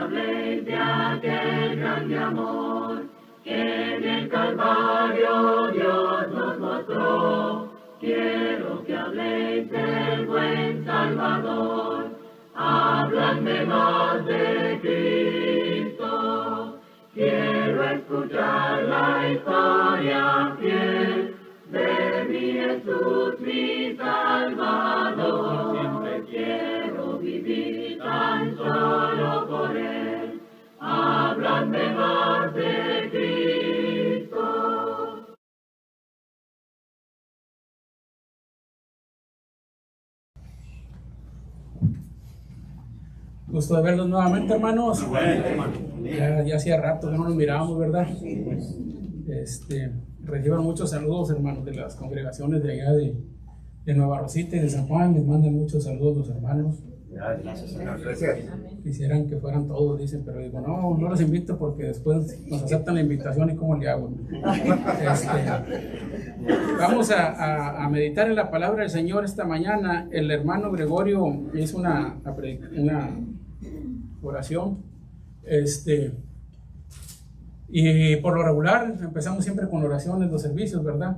habléis de aquel grande amor que en el Calvario Dios nos mostró. Quiero que habléis del buen Salvador, habladme más de Cristo. Quiero escuchar la historia fiel de mi Jesús, mi Salvador. Siempre quiero vivir tan solo por Él. Habladme más de Cristo. Gusto de verlos nuevamente, hermanos. Ya hacía rato que no nos mirábamos, ¿verdad? Reciban muchos saludos, hermanos, de las congregaciones de allá de Nueva Rosita y de San Juan. Les mandan muchos saludos los hermanos. Gracias, Señor. Gracias. Quisieran que fueran todos, dicen, pero digo, no los invito porque después nos aceptan la invitación y cómo le hago. Vamos a meditar en la palabra del Señor esta mañana. El hermano Gregorio hizo una oración, y por lo regular empezamos siempre con oraciones, los servicios, ¿verdad?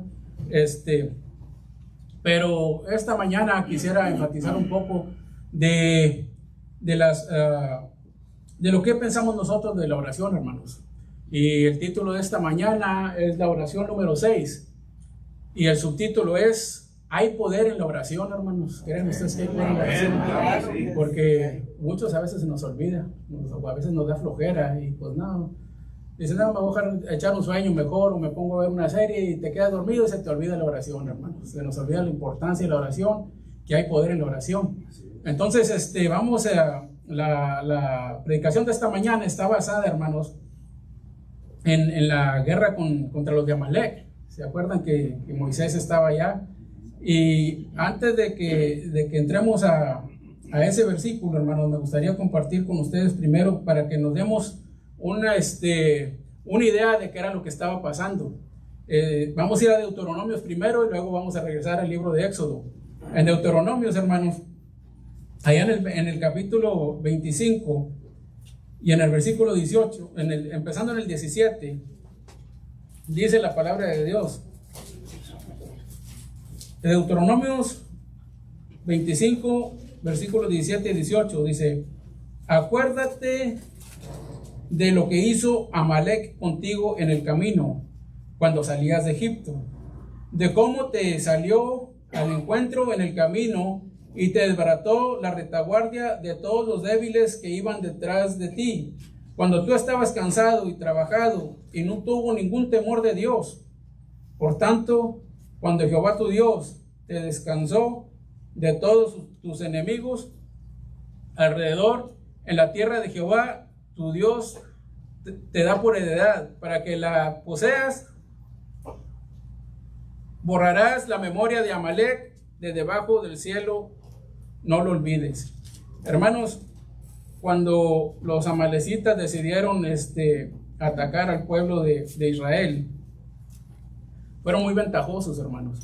Pero esta mañana quisiera enfatizar un poco de lo que pensamos nosotros de la oración, hermanos. Y el título de esta mañana es la oración número 6, y el subtítulo es ¿hay poder en la oración, hermanos? ¿Creen ustedes que hay poder en la oración? Porque muchos a veces se nos olvida, a veces nos da flojera y pues no, dicen, no, me voy a echar un sueño mejor, o me pongo a ver una serie y te quedas dormido y se te olvida la oración, hermanos. Se nos olvida la importancia de la oración, que hay poder en la oración. Entonces, vamos a la predicación de esta mañana está basada, hermanos, en la guerra contra los de Amalek. ¿Se acuerdan que Moisés estaba allá? Y antes de que entremos a ese versículo, hermanos, me gustaría compartir con ustedes primero para que nos demos una idea de qué era lo que estaba pasando. Vamos a ir a Deuteronomios primero y luego vamos a regresar al libro de Éxodo. En Deuteronomios, hermanos, allá en el capítulo 25 y en el versículo 18, empezando en el 17, dice la palabra de Dios. En Deuteronomios 25, versículos 17 y 18, dice: acuérdate de lo que hizo Amalek contigo en el camino, cuando salías de Egipto, de cómo te salió al encuentro en el camino y te desbarató la retaguardia de todos los débiles que iban detrás de ti, cuando tú estabas cansado y trabajado y no tuvo ningún temor de Dios. Por tanto, cuando Jehová tu Dios te descansó de todos tus enemigos alrededor en la tierra de Jehová tu Dios te da por heredad para que la poseas, borrarás la memoria de Amalek de debajo del cielo, no lo olvides. Hermanos, cuando los amalecitas decidieron atacar al pueblo de Israel, fueron muy ventajosos, hermanos.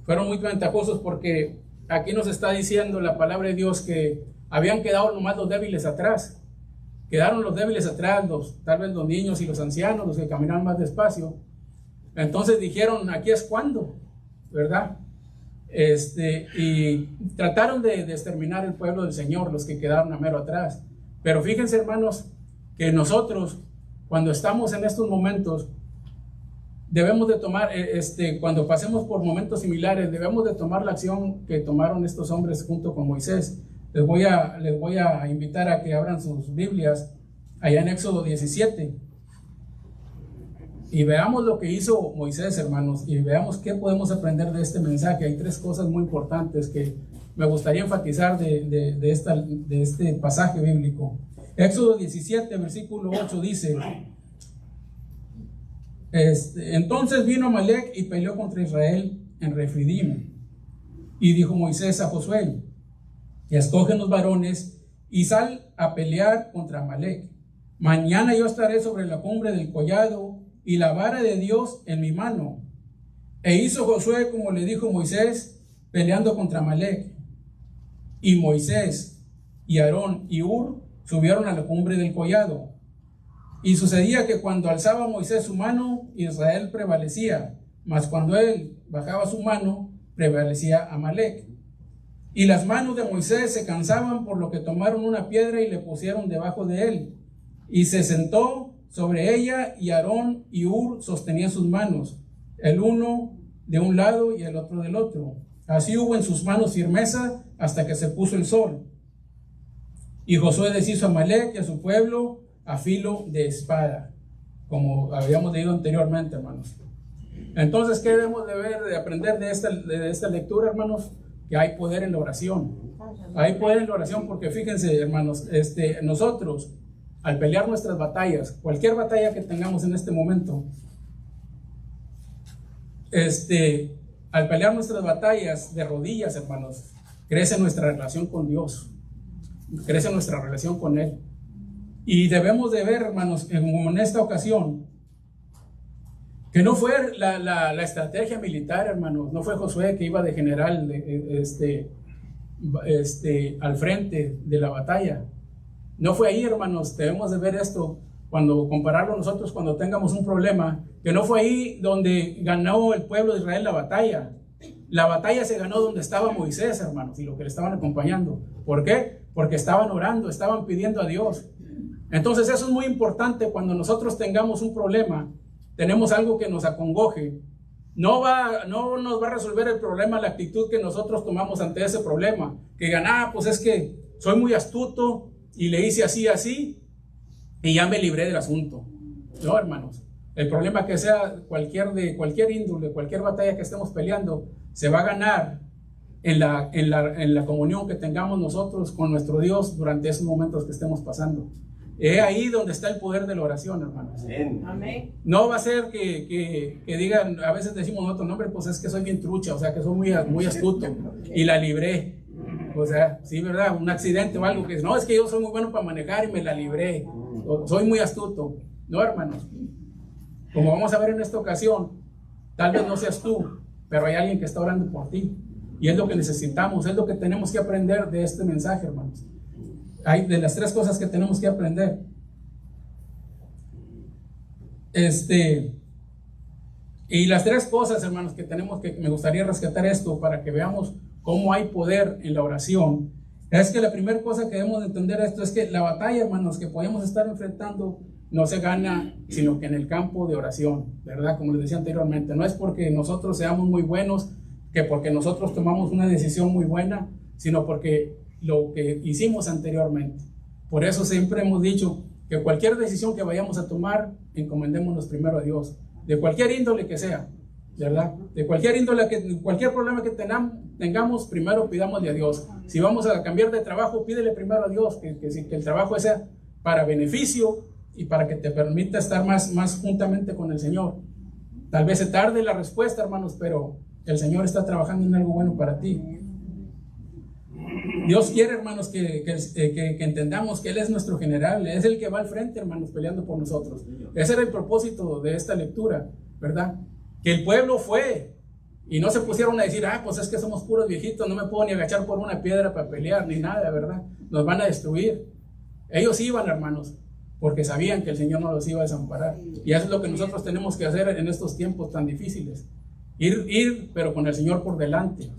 Fueron muy ventajosos porque aquí nos está diciendo la palabra de Dios que habían quedado nomás los débiles atrás. Quedaron los débiles atrás, tal vez los niños y los ancianos, los que caminaban más despacio. Entonces dijeron, aquí es cuando, ¿verdad? Y trataron de exterminar el pueblo del Señor, los que quedaron a mero atrás. Pero fíjense, hermanos, que nosotros, cuando estamos en estos momentos, debemos de tomar, cuando pasemos por momentos similares, debemos de tomar la acción que tomaron estos hombres junto con Moisés. Les voy a invitar a que abran sus Biblias allá en Éxodo 17 y veamos lo que hizo Moisés, hermanos, y veamos qué podemos aprender de este mensaje. Hay tres cosas muy importantes que me gustaría enfatizar de este pasaje bíblico. Éxodo 17, versículo 8 dice: entonces vino Amalek y peleó contra Israel en Refidim. Y dijo Moisés a Josué: escoge los varones y sal a pelear contra Amalek. Mañana yo estaré sobre la cumbre del collado y la vara de Dios en mi mano. E hizo Josué como le dijo Moisés, peleando contra Amalek. Y Moisés y Aarón y Hur subieron a la cumbre del collado. Y sucedía que cuando alzaba Moisés su mano, Israel prevalecía, mas cuando él bajaba su mano, prevalecía Amalec. Y las manos de Moisés se cansaban, por lo que tomaron una piedra y le pusieron debajo de él. Y se sentó sobre ella, y Aarón y Hur sostenían sus manos, el uno de un lado y el otro del otro. Así hubo en sus manos firmeza hasta que se puso el sol. Y Josué deshizo a Amalec y a su pueblo a filo de espada, como habíamos leído anteriormente, hermanos. Entonces, ¿qué debemos de aprender de esta lectura, hermanos? Que hay poder en la oración. Hay poder en la oración porque fíjense, hermanos, nosotros, al pelear nuestras batallas, cualquier batalla que tengamos en este momento, al pelear nuestras batallas de rodillas, hermanos, crece nuestra relación con Dios, crece nuestra relación con Él. Y debemos de ver, hermanos, en esta ocasión, que no fue la estrategia militar, hermanos, no fue Josué que iba de general al frente de la batalla. No fue ahí, hermanos. Debemos de ver esto, cuando compararlo nosotros cuando tengamos un problema, que no fue ahí donde ganó el pueblo de Israel la batalla. La batalla se ganó donde estaba Moisés, hermanos, y los que le estaban acompañando. ¿Por qué? Porque estaban orando, estaban pidiendo a Dios. Entonces eso es muy importante. Cuando nosotros tengamos un problema, tenemos algo que nos acongoje, no nos va a resolver el problema la actitud que nosotros tomamos ante ese problema, que digan, pues es que soy muy astuto y le hice así y ya me libré del asunto. No, hermanos, el problema que sea de cualquier índole, cualquier batalla que estemos peleando, se va a ganar en la comunión que tengamos nosotros con nuestro Dios durante esos momentos que estemos pasando. Es ahí donde está el poder de la oración, hermanos. Amén. No va a ser que digan, a veces decimos otro nombre, pues es que soy bien trucha, o sea, que soy muy astuto y la libré. O sea, sí, ¿verdad? Un accidente o algo que no, es que yo soy muy bueno para manejar y me la libré. O soy muy astuto. No, hermanos. Como vamos a ver en esta ocasión, tal vez no seas tú, pero hay alguien que está orando por ti. Y es lo que necesitamos, es lo que tenemos que aprender de este mensaje, hermanos. Hay de las tres cosas que tenemos que aprender. Y las tres cosas, hermanos, que me gustaría rescatar esto para que veamos cómo hay poder en la oración. Es que la primera cosa que debemos de entender esto es que la batalla, hermanos, que podemos estar enfrentando no se gana sino que en el campo de oración, ¿verdad? Como les decía anteriormente, no es porque nosotros seamos muy buenos, que porque nosotros tomamos una decisión muy buena, sino porque lo que hicimos anteriormente. Por eso siempre hemos dicho que cualquier decisión que vayamos a tomar, encomendémonos primero a Dios, de cualquier índole que sea, ¿verdad? De cualquier índole, cualquier problema que tengamos, primero pidámosle a Dios. Si vamos a cambiar de trabajo, pídele primero a Dios que el trabajo sea para beneficio y para que te permita estar más juntamente con el Señor. Tal vez se tarde la respuesta, hermanos, pero el Señor está trabajando en algo bueno para ti. Dios quiere, hermanos, que entendamos que Él es nuestro general, es el que va al frente, hermanos, peleando por nosotros. Ese era el propósito de esta lectura, ¿verdad? Que el pueblo fue y no se pusieron a decir, pues es que somos puros viejitos, no me puedo ni agachar por una piedra para pelear, ni nada, ¿verdad? Nos van a destruir. Ellos iban, hermanos, porque sabían que el Señor no los iba a desamparar. Y eso es lo que nosotros tenemos que hacer en estos tiempos tan difíciles. Ir, pero con el Señor por delante.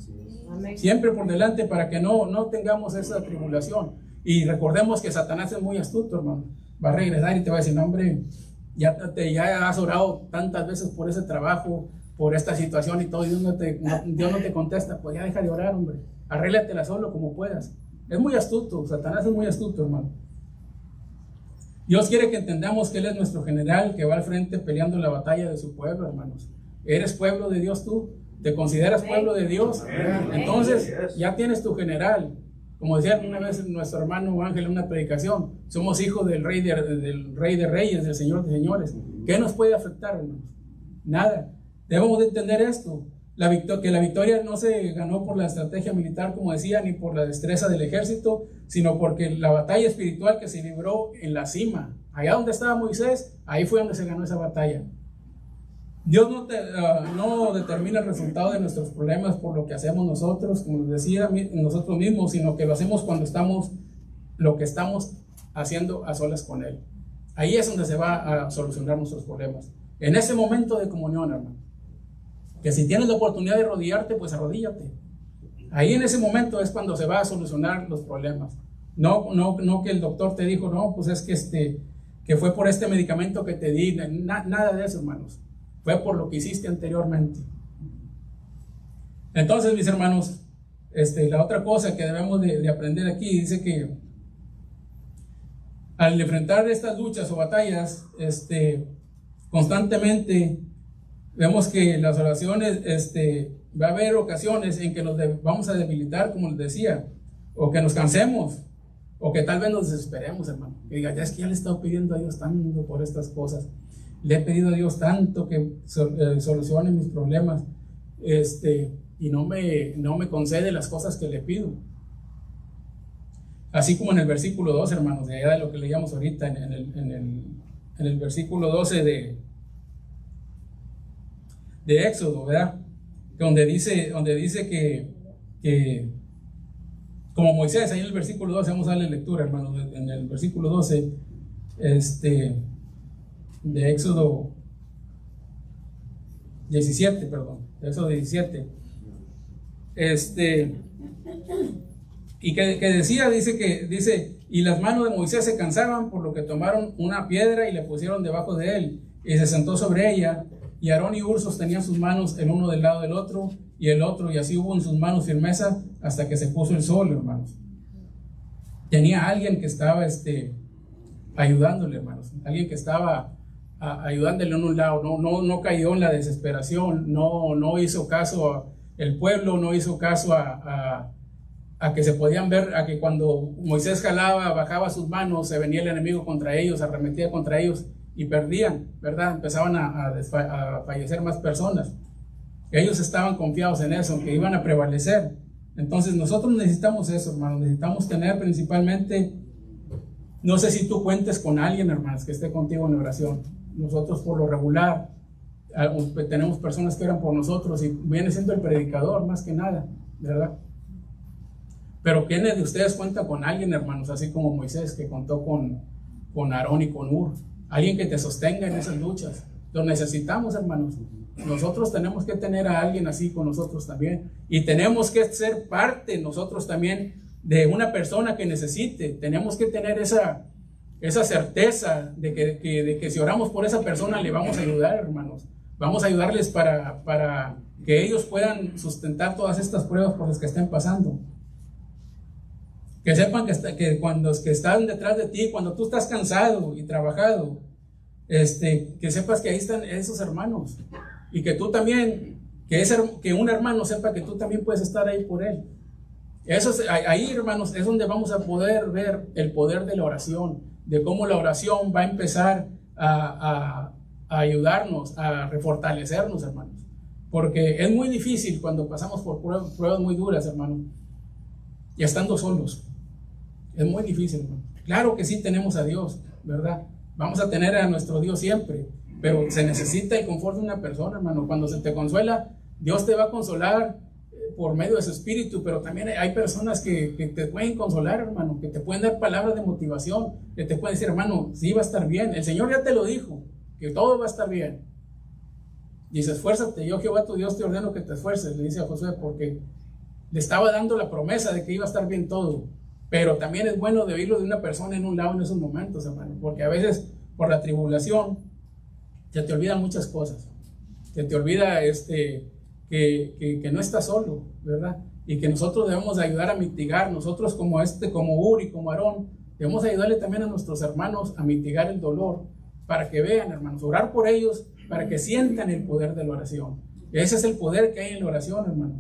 Siempre por delante para que no tengamos esa tribulación. Y recordemos que Satanás es muy astuto, hermano. Va a regresar y te va a decir, no, hombre, ya has orado tantas veces por ese trabajo, por esta situación y todo, y Dios no te contesta. Pues ya deja de orar, hombre. Arréglatela solo como puedas. Es muy astuto, Satanás es muy astuto, hermano. Dios quiere que entendamos que Él es nuestro general, que va al frente peleando la batalla de su pueblo, hermanos. ¿Eres pueblo de Dios tú? ¿Te consideras pueblo de Dios? Entonces ya tienes tu general. Como decía una vez nuestro hermano Ángel en una predicación, somos hijos del Rey de Reyes, del Señor de Señores. ¿Qué nos puede afectar, hermanos? Nada. Debemos de entender esto, que la victoria no se ganó por la estrategia militar, como decía, ni por la destreza del ejército, sino porque la batalla espiritual que se libró en la cima, allá donde estaba Moisés, ahí fue donde se ganó esa batalla. Dios no determina el resultado de nuestros problemas por lo que hacemos nosotros, como les decía, nosotros mismos, sino que lo hacemos cuando estamos haciendo a solas con Él. Ahí es donde se va a solucionar nuestros problemas. En ese momento de comunión, hermano. Que si tienes la oportunidad de arrodillarte, pues arrodíllate. Ahí en ese momento es cuando se va a solucionar los problemas. No que el doctor te dijo, no, pues es que fue por este medicamento que te di. Nada de eso, hermanos. Fue por lo que hiciste anteriormente. Entonces, mis hermanos, la otra cosa que debemos de aprender aquí, dice que al enfrentar estas luchas o batallas, constantemente vemos que las oraciones, va a haber ocasiones en que nos vamos a debilitar, como les decía, o que nos cansemos, o que tal vez nos desesperemos, hermano. Que diga, ya es que ya le he estado pidiendo a Dios tanto por estas cosas. Le he pedido a Dios tanto que solucione mis problemas, y no me concede las cosas que le pido. Así como en el versículo 12, hermanos, de allá de lo que leíamos ahorita, en el versículo 12 de Éxodo, ¿verdad? Donde dice que como Moisés, ahí en el versículo 12, vamos a darle lectura, hermanos, en el versículo 12, de Éxodo 17, de Éxodo 17, y que dice, y las manos de Moisés se cansaban, por lo que tomaron una piedra y le pusieron debajo de él, y se sentó sobre ella, y Aarón y Hur sostenían sus manos el uno del lado del otro, y el otro, y así hubo en sus manos firmeza hasta que se puso el sol, hermanos. Tenía alguien que estaba ayudándole, hermanos, alguien que estaba ayudándole en un lado, no cayó en la desesperación, no hizo caso el pueblo, no hizo caso a que se podían ver, a que cuando Moisés bajaba sus manos, se venía el enemigo contra ellos, arremetía contra ellos y perdían, ¿verdad? Empezaban a fallecer más personas. Ellos estaban confiados en eso, que iban a prevalecer. Entonces nosotros necesitamos eso, hermanos. Necesitamos tener principalmente, no sé si tú cuentes con alguien, hermanos, que esté contigo en oración. Nosotros por lo regular tenemos personas que oran por nosotros y viene siendo el predicador más que nada, ¿verdad? Pero ¿quiénes de ustedes cuentan con alguien, hermanos, así como Moisés, que contó con Aarón y con Hur? Alguien que te sostenga en esas luchas. Lo necesitamos, hermanos. Nosotros tenemos que tener a alguien así con nosotros también. Y tenemos que ser parte nosotros también de una persona que necesite. Tenemos que tener esa certeza de que si oramos por esa persona le vamos a ayudar, hermanos. Vamos a ayudarles para que ellos puedan sustentar todas estas pruebas por las que estén pasando. Que sepan que cuando que están detrás de ti, cuando tú estás cansado y trabajado, que sepas que ahí están esos hermanos. Y que tú también, que un hermano sepa que tú también puedes estar ahí por él. Ahí, hermanos, es donde vamos a poder ver el poder de la oración, de cómo la oración va a empezar a ayudarnos, a refortalecernos, hermanos. Porque es muy difícil cuando pasamos por pruebas muy duras, hermanos, y estando solos. Es muy difícil, hermano. Claro que sí tenemos a Dios, ¿verdad? Vamos a tener a nuestro Dios siempre, pero se necesita el confort de una persona, hermano. Cuando se te consuela, Dios te va a consolar por medio de su espíritu, pero también hay personas que te pueden consolar, hermano, que te pueden dar palabras de motivación, que te pueden decir, hermano, sí va a estar bien. El Señor ya te lo dijo, que todo va a estar bien. Dice, esfuérzate, yo Jehová tu Dios te ordeno que te esfuerces, le dice a Josué, porque le estaba dando la promesa de que iba a estar bien todo. Pero también es bueno de oírlo de una persona en un lado en esos momentos, hermano, porque a veces por la tribulación se te olvidan muchas cosas. Se te olvida que no estás solo, ¿verdad? Y que nosotros debemos ayudar a mitigar, nosotros como Hur y como Aarón, debemos ayudarle también a nuestros hermanos a mitigar el dolor, para que vean, hermanos, orar por ellos, para que sientan el poder de la oración. Ese es el poder que hay en la oración, hermano.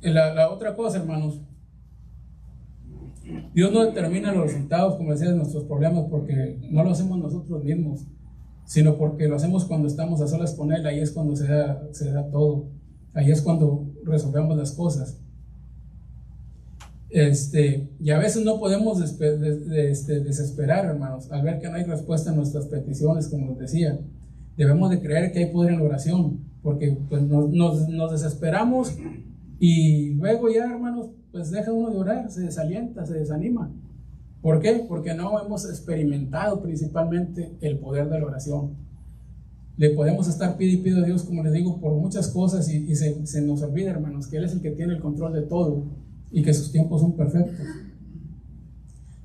La otra cosa, hermanos, Dios no determina los resultados, como decía, de nuestros problemas, porque no lo hacemos nosotros mismos, sino porque lo hacemos cuando estamos a solas con Él. Ahí es cuando se da todo, ahí es cuando resolvemos las cosas. Y a veces no podemos desesperar, hermanos, al ver que no hay respuesta a nuestras peticiones, como les decía. Debemos de creer que hay poder en la oración, porque pues, nos desesperamos Y luego ya, hermanos, pues deja uno de orar, se desalienta, se desanima. ¿Por qué? Porque no hemos experimentado principalmente el poder de la oración. Le podemos estar pidiendo a Dios, como les digo, por muchas cosas y se nos olvida, hermanos, que Él es el que tiene el control de todo y que sus tiempos son perfectos.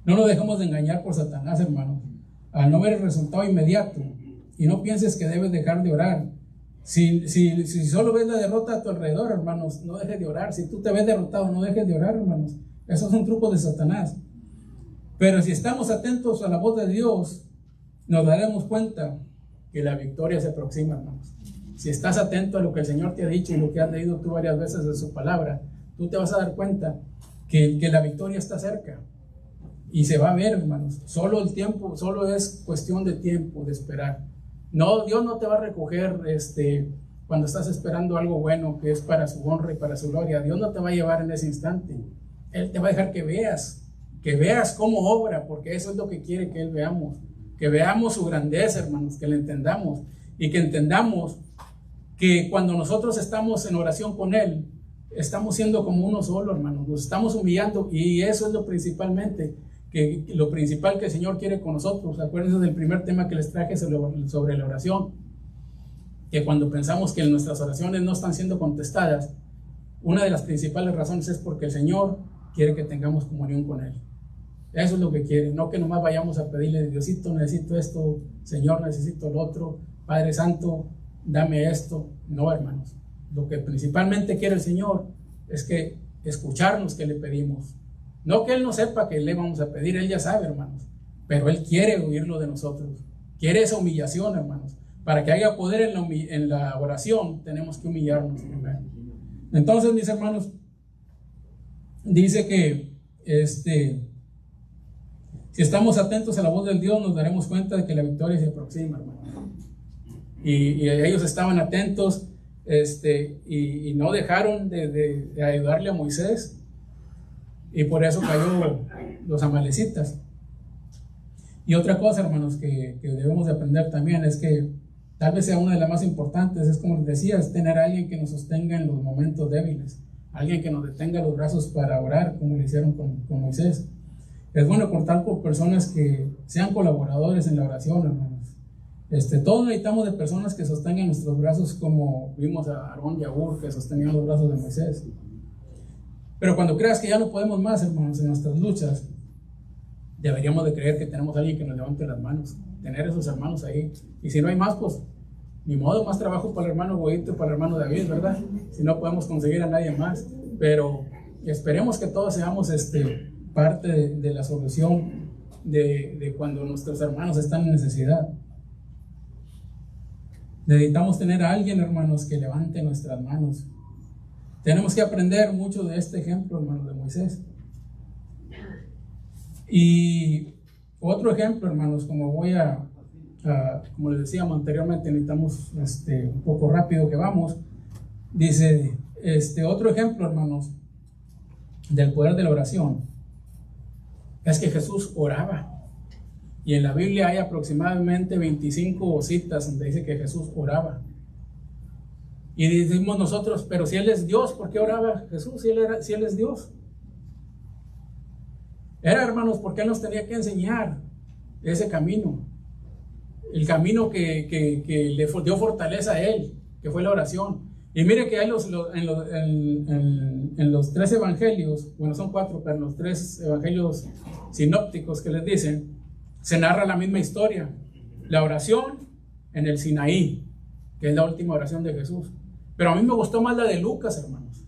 No nos dejemos de engañar por Satanás, hermanos. Al no ver el resultado inmediato, y no pienses que debes dejar de orar. Si solo ves la derrota a tu alrededor, hermanos, no dejes de orar. Si tú te ves derrotado, no dejes de orar, hermanos. Esos son trucos de Satanás. Pero si estamos atentos a la voz de Dios, nos daremos cuenta que la victoria se aproxima, hermanos. Si estás atento a lo que el Señor te ha dicho y lo que has leído tú varias veces de su palabra, tú te vas a dar cuenta que la victoria está cerca. Y se va a ver, hermanos. Solo el tiempo, solo es cuestión de tiempo, de esperar. No, Dios no te va a recoger cuando estás esperando algo bueno que es para su honra y para su gloria. Dios no te va a llevar en ese instante. Él te va a dejar que veas cómo obra, porque eso es lo que quiere que Él veamos. Que veamos su grandeza, hermanos, que le entendamos y que entendamos que cuando nosotros estamos en oración con Él, estamos siendo como uno solo, hermanos. Nos estamos humillando y eso es lo principal que el Señor quiere con nosotros. Acuérdense del primer tema que les traje sobre la oración, que cuando pensamos que nuestras oraciones no están siendo contestadas, una de las principales razones es porque el Señor quiere que tengamos comunión con Él. Eso es lo que quiere, no que nomás vayamos a pedirle: Diosito, necesito esto, Señor, necesito lo otro, Padre Santo, dame esto. No, hermanos, lo que principalmente quiere el Señor es que escucharnos que le pedimos. No que Él no sepa que le vamos a pedir, Él ya sabe, hermanos, pero Él quiere oírlo de nosotros, quiere esa humillación, hermanos. Para que haya poder en la oración, tenemos que humillarnos primero. Entonces, mis hermanos, dice que si estamos atentos a la voz del Dios, nos daremos cuenta de que la victoria se aproxima, hermanos. Y ellos estaban atentos y no dejaron de ayudarle a Moisés. Y por eso cayó los amalecitas. Y otra cosa, hermanos, que debemos de aprender también es que tal vez sea una de las más importantes, es como les decía, es tener a alguien que nos sostenga en los momentos débiles, alguien que nos detenga los brazos para orar, como lo hicieron con Moisés. Es bueno contar con personas que sean colaboradores en la oración, hermanos. Todos necesitamos de personas que sostengan nuestros brazos, como vimos a Aarón y a Hur, que sostenían los brazos de Moisés. Pero cuando creas que ya no podemos más, hermanos, en nuestras luchas, deberíamos de creer que tenemos a alguien que nos levante las manos, tener esos hermanos ahí. Y si no hay más, pues ni modo, más trabajo para el hermano Boito y para el hermano David, ¿verdad? Si no podemos conseguir a nadie más. Pero esperemos que todos seamos parte de la solución de cuando nuestros hermanos están en necesidad. Necesitamos tener a alguien, hermanos, que levante nuestras manos. Tenemos que aprender mucho de este ejemplo, hermanos, de Moisés. Y otro ejemplo, hermanos, como les decíamos anteriormente, necesitamos un poco rápido que vamos. Dice, otro ejemplo, hermanos, del poder de la oración, es que Jesús oraba. Y en la Biblia hay aproximadamente 25 citas donde dice que Jesús oraba. Y decimos nosotros, pero si Él es Dios, ¿por qué oraba Jesús si Él es Dios? Era, hermanos, porque Él nos tenía que enseñar ese camino. El camino que le dio fortaleza a Él, que fue la oración. Y mire que hay en los 3 evangelios, bueno, son 4, pero en los 3 evangelios sinópticos que les dicen, se narra la misma historia. La oración en el Sinaí, que es la última oración de Jesús. Pero a mí me gustó más la de Lucas, hermanos.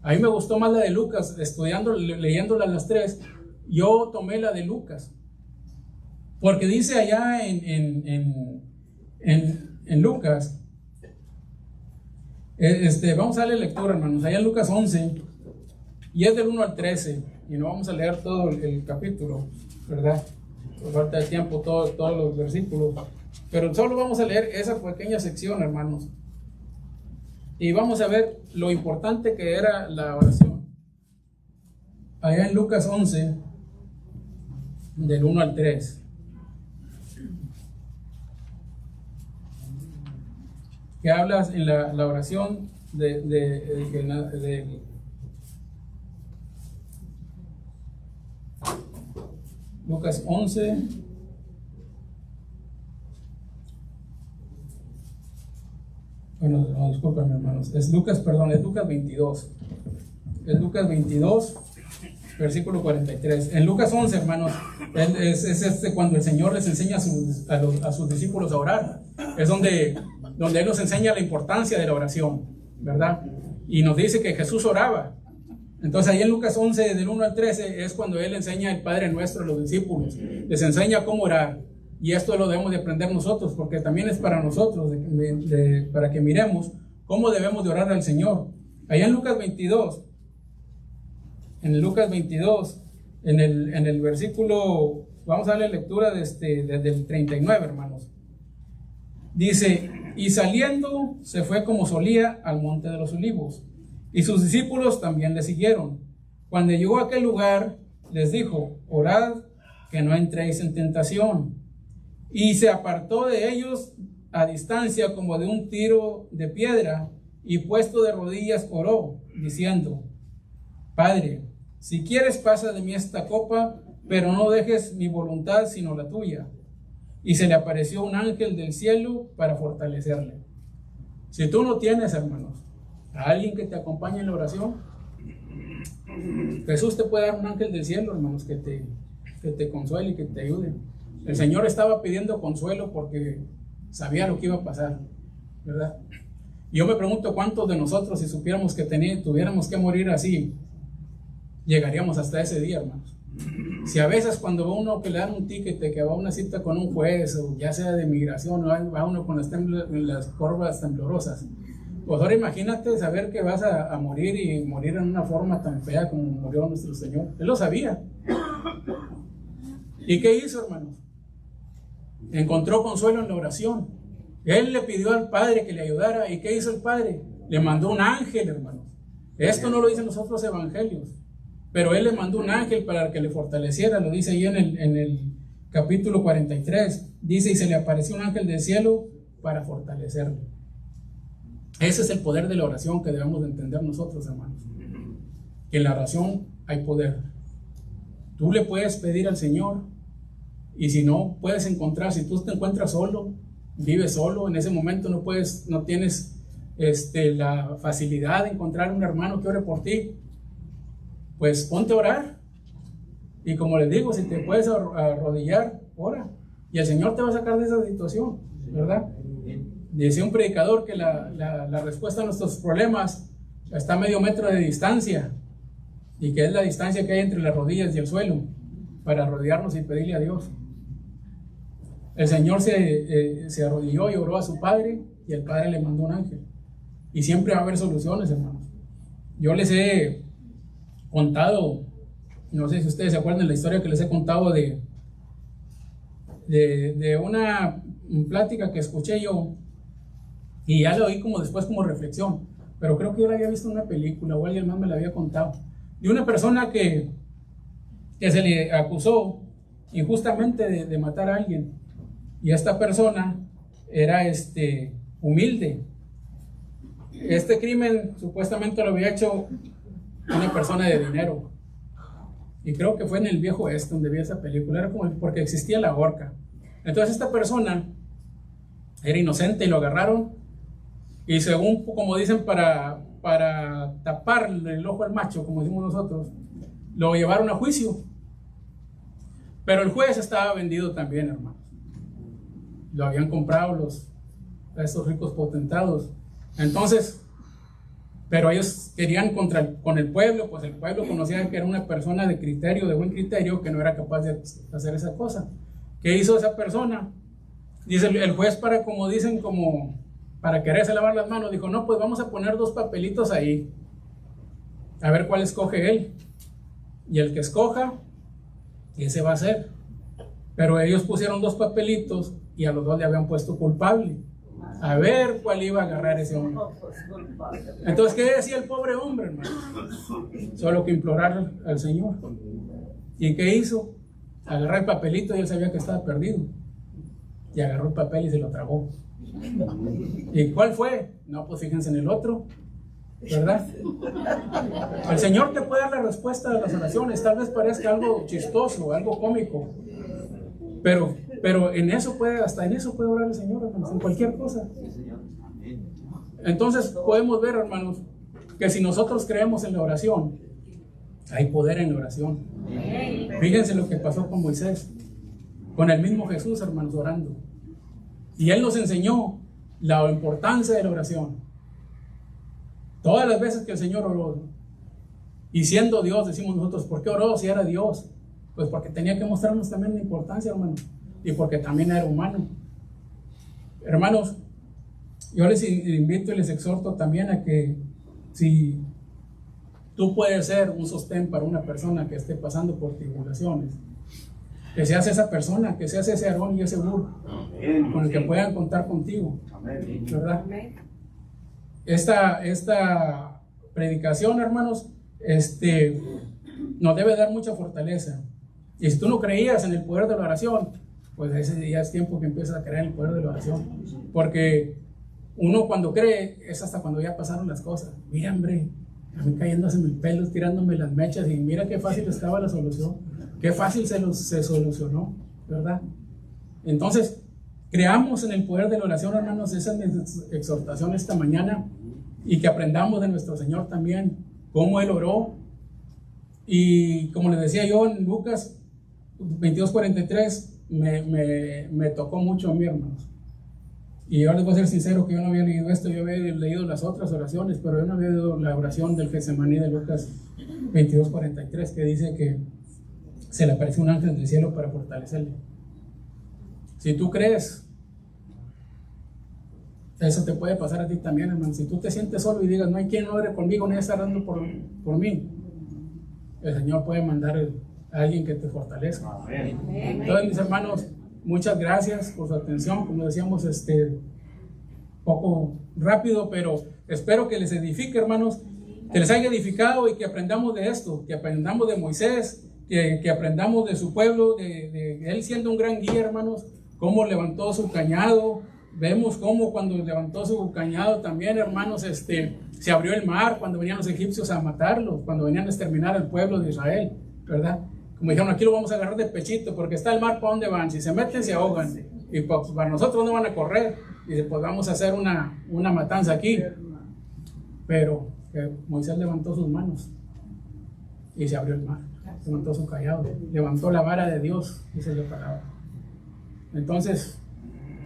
A mí me gustó más la de Lucas, leyéndola las 3. Yo tomé la de Lucas. Porque dice allá en Lucas, vamos a darle lectura, hermanos. Allá en Lucas 11, y es del 1 al 13. Y no vamos a leer todo el capítulo, ¿verdad? Por falta de tiempo, todos los versículos. Pero solo vamos a leer esa pequeña sección, hermanos. Y vamos a ver lo importante que era la oración. Allá en Lucas 11, del 1 al 3. Que habla en la oración Lucas 11. Bueno, no, disculpen, hermanos. Es Lucas 22. Es Lucas 22, versículo 43. En Lucas 11, hermanos, es cuando el Señor les enseña a sus discípulos a orar. Es donde Él nos enseña la importancia de la oración, ¿verdad? Y nos dice que Jesús oraba. Entonces ahí en Lucas 11, del 1 al 13, es cuando Él enseña el Padre Nuestro a los discípulos. Les enseña cómo orar. Y esto lo debemos de aprender nosotros, porque también es para nosotros, para que miremos cómo debemos de orar al Señor. Allá en Lucas 22, en el versículo, vamos a darle lectura desde el 39, hermanos. Dice, y saliendo se fue como solía al monte de los olivos, y sus discípulos también le siguieron. Cuando llegó a aquel lugar, les dijo, orad que no entréis en tentación. Y se apartó de ellos a distancia como de un tiro de piedra, y puesto de rodillas oró, diciendo, Padre, si quieres pasa de mí esta copa, pero no dejes mi voluntad sino la tuya. Y se le apareció un ángel del cielo para fortalecerle. Si tú no tienes, hermanos, a alguien que te acompañe en la oración, Jesús te puede dar un ángel del cielo, hermanos, que te consuele y que te ayude. El Señor estaba pidiendo consuelo porque sabía lo que iba a pasar, ¿verdad? Y yo me pregunto cuántos de nosotros, si supiéramos que tuviéramos que morir así, llegaríamos hasta ese día, hermanos. Si a veces cuando va uno que le dan un ticket, que va a una cita con un juez, o ya sea de migración, o va uno con las curvas temblorosas, pues ahora imagínate saber que vas a morir, y morir en una forma tan fea como murió nuestro Señor. Él lo sabía. ¿Y qué hizo, hermanos? Encontró consuelo en la oración. Él le pidió al Padre que le ayudara. ¿Y qué hizo el Padre? Le mandó un ángel, hermanos. Esto no lo dicen los otros evangelios, pero Él le mandó un ángel para que le fortaleciera. Lo dice ahí en el capítulo 43. Dice, y se le apareció un ángel del cielo para fortalecerle. Ese es el poder de la oración que debemos de entender nosotros, hermanos. Que en la oración hay poder. Tú le puedes pedir al Señor, y si no puedes encontrar, si tú te encuentras solo, vives solo, en ese momento no tienes la facilidad de encontrar un hermano que ore por ti, pues ponte a orar. Y como les digo, si te puedes arrodillar, ora, y el Señor te va a sacar de esa situación, ¿verdad? Decía un predicador que la respuesta a nuestros problemas está a medio metro de distancia, y que es la distancia que hay entre las rodillas y el suelo, para arrodillarnos y pedirle a Dios. El Señor se arrodilló y oró a su Padre, y el Padre le mandó un ángel. Y siempre va a haber soluciones, hermanos. Yo les he contado, no sé si ustedes se acuerdan de la historia que les he contado de una plática que escuché yo, y ya la oí después como reflexión, pero creo que yo la había visto en una película, o alguien más me la había contado, de una persona que se le acusó injustamente de matar a alguien. Y esta persona era humilde. Este crimen supuestamente lo había hecho una persona de dinero. Y creo que fue en el Viejo Oeste donde vi esa película. Era como porque existía la horca. Entonces esta persona era inocente y lo agarraron. Y según, como dicen, para taparle el ojo al macho, como decimos nosotros, lo llevaron a juicio. Pero el juez estaba vendido también, hermanos. Lo habían comprado estos ricos potentados. Entonces, pero ellos querían con el pueblo, pues el pueblo conocía que era una persona de criterio, de buen criterio, que no era capaz de hacer esa cosa. ¿Qué hizo esa persona? Dice el juez, para quererse lavar las manos, dijo, no, pues vamos a poner 2 papelitos ahí, a ver cuál escoge él. Y el que escoja, ese va a ser. Pero ellos pusieron 2 papelitos y a los 2 le habían puesto culpable. A ver cuál iba a agarrar ese hombre. Entonces, ¿qué decía el pobre hombre, hermano? Solo que implorar al Señor. ¿Y qué hizo? Agarrar el papelito y él sabía que estaba perdido. Y agarró el papel y se lo tragó. ¿Y cuál fue? No, pues fíjense en el otro. ¿verdad? El Señor te puede dar la respuesta de las oraciones. Tal vez parezca algo chistoso, algo cómico, pero en eso hasta en eso puede orar el Señor, hermanos, en cualquier cosa. Entonces podemos ver, hermanos, que si nosotros creemos en la oración, hay poder en la oración. Fíjense lo que pasó con Moisés, con el mismo Jesús, hermanos, orando. Y Él nos enseñó la importancia de la oración. Todas las veces que el Señor oró, y siendo Dios, decimos nosotros, ¿por qué oró si era Dios? Pues porque tenía que mostrarnos también la importancia, hermanos, y porque también era humano. Hermanos, yo les invito y les exhorto también a que si tú puedes ser un sostén para una persona que esté pasando por tribulaciones, que seas esa persona, que seas ese Aarón y ese Hur con el que puedan contar contigo, ¿verdad? Esta predicación, hermanos, nos debe dar mucha fortaleza. Y si tú no creías en el poder de la oración, pues ese ya es tiempo que empiezas a creer en el poder de la oración. Porque uno cuando cree es hasta cuando ya pasaron las cosas. Mira, hombre, a mí cayéndose el pelo, tirándome las mechas, y mira qué fácil estaba la solución, qué fácil se solucionó, ¿verdad? Entonces, creamos en el poder de la oración, hermanos. Esa es mi exhortación esta mañana, y que aprendamos de nuestro Señor también cómo Él oró. Y como les decía yo, en Lucas 22:43 me tocó mucho a mí, hermanos. Y yo les voy a ser sincero que yo no había leído esto. Yo había leído las otras oraciones, pero yo no había leído la oración del Getsemaní de Lucas 22:43, que dice que se le apareció un ángel del cielo para fortalecerle. Si tú crees, eso te puede pasar a ti también, hermano. Si tú te sientes solo y digas, no hay quien ore conmigo, nadie está orando por mí, el Señor puede mandar a alguien que te fortalezca. Entonces, mis hermanos, muchas gracias por su atención. Como decíamos, poco rápido, pero espero que les edifique, hermanos, que les haya edificado, y que aprendamos de esto, que aprendamos de Moisés, que aprendamos de su pueblo, de él siendo un gran guía, hermanos, cómo levantó su cañado. Vemos cómo cuando levantó su cañado también, hermanos, se abrió el mar cuando venían los egipcios a matarlos, cuando venían a exterminar al pueblo de Israel, ¿verdad? Como dijeron, aquí lo vamos a agarrar de pechito, porque está el mar, ¿para dónde van? Si se meten, se ahogan. Y pues, para nosotros no van a correr. Y después vamos a hacer una matanza aquí. Pero que Moisés levantó sus manos y se abrió el mar. Levantó su callado, levantó la vara de Dios, dice la palabra. Entonces,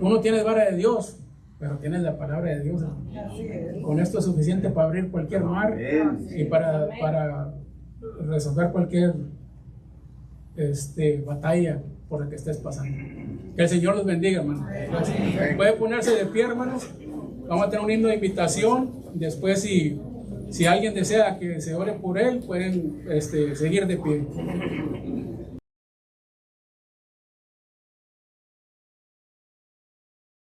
tú no tienes vara de Dios, pero tienes la palabra de Dios. Con esto es suficiente para abrir cualquier mar y para resolver cualquier batalla por la que estés pasando. Que el Señor los bendiga, hermano. Gracias. Puede ponerse de pie, hermanos. Vamos a tener un himno de invitación. Después, si alguien desea que se ore por él, pueden seguir de pie.